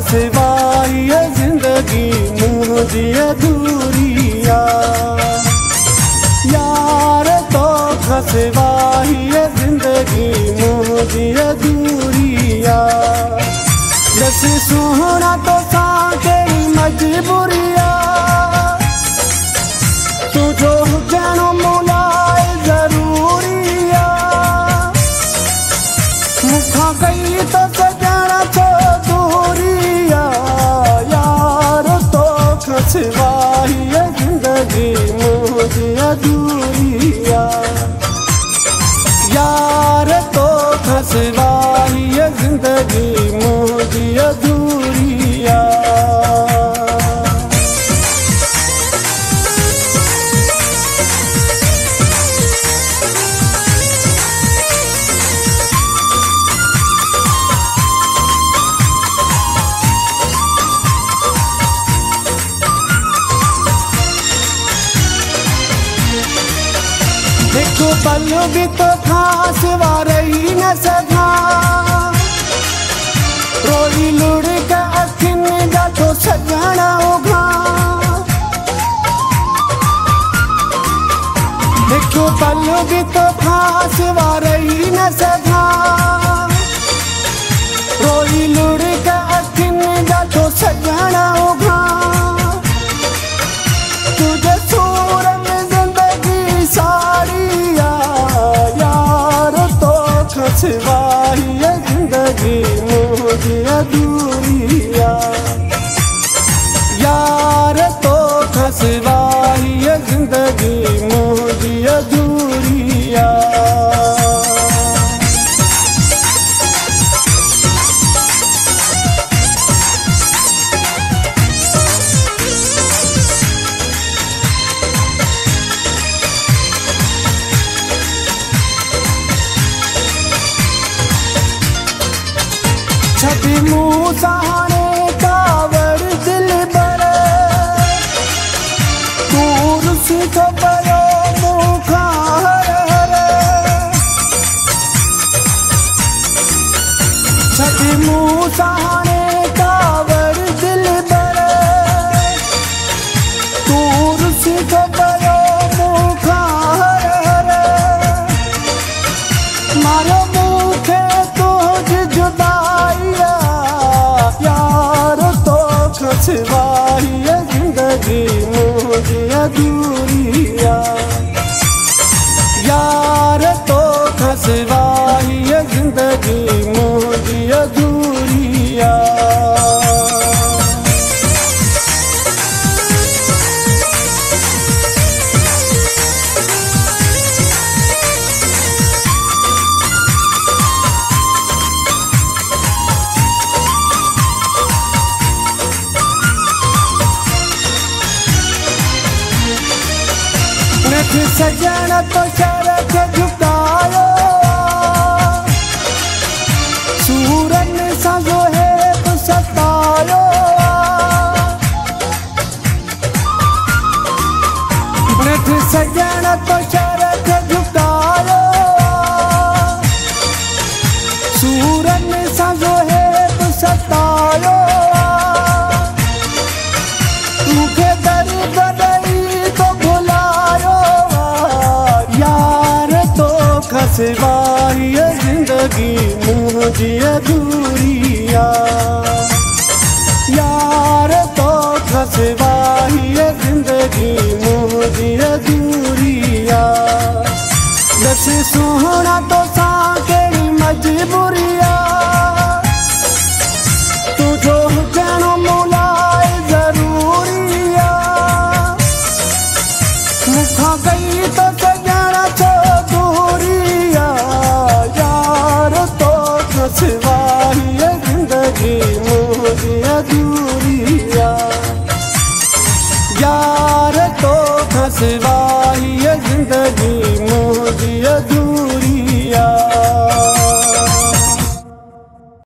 खसवाई जिंदगी मुझी अधूरिया यार तो खसवाई जिंदगी मुझी अधूरिया दस सोहना तो तेरी मजबूरिया तू जो जानो मुलाए जरूरिया मुखा गई तो सजना छो दूरिया यार तो खसवाई जिंदगी मुझे अधूरिया यार तो खसवाई जिंदगी मुझे अधूरिया देखो पल भी तो खास वारई न सधा रोई लुड़ का अखिन जा तो सजना होगा देखो पल भी तो खास वारई न सधा रोई लुड़ का अखिन जा तो सजना होगा तुझे सूर में जिंदगी सारिया यार तो खसवाई जिंदगी मुझे अधूरिया यार तो खसवाई जिंदगी मुझे अधूरिया छठी मूसाने कावर दिल बर तू रुस तो परो मुखा हर छठी मूसाने कावर दिल बर तू रुस तो परो मुखा हर मारो मुखे तुझ जुदाइया यार तो खसवाई जिंदगी मुझे अधूरिया यार तो खसवाई जिंदगी मुझे अधूरिया सजन तो शरक झुकायो सूरन सा जो है तो सतायो मृत सजन तो शरक झुकायो सूरन सा जो है तो सतायो मुखे दर्द नहीं तो भुलायो यार तो खसवाई जिंदगी मुझे अधूरिया यार तो खसवाई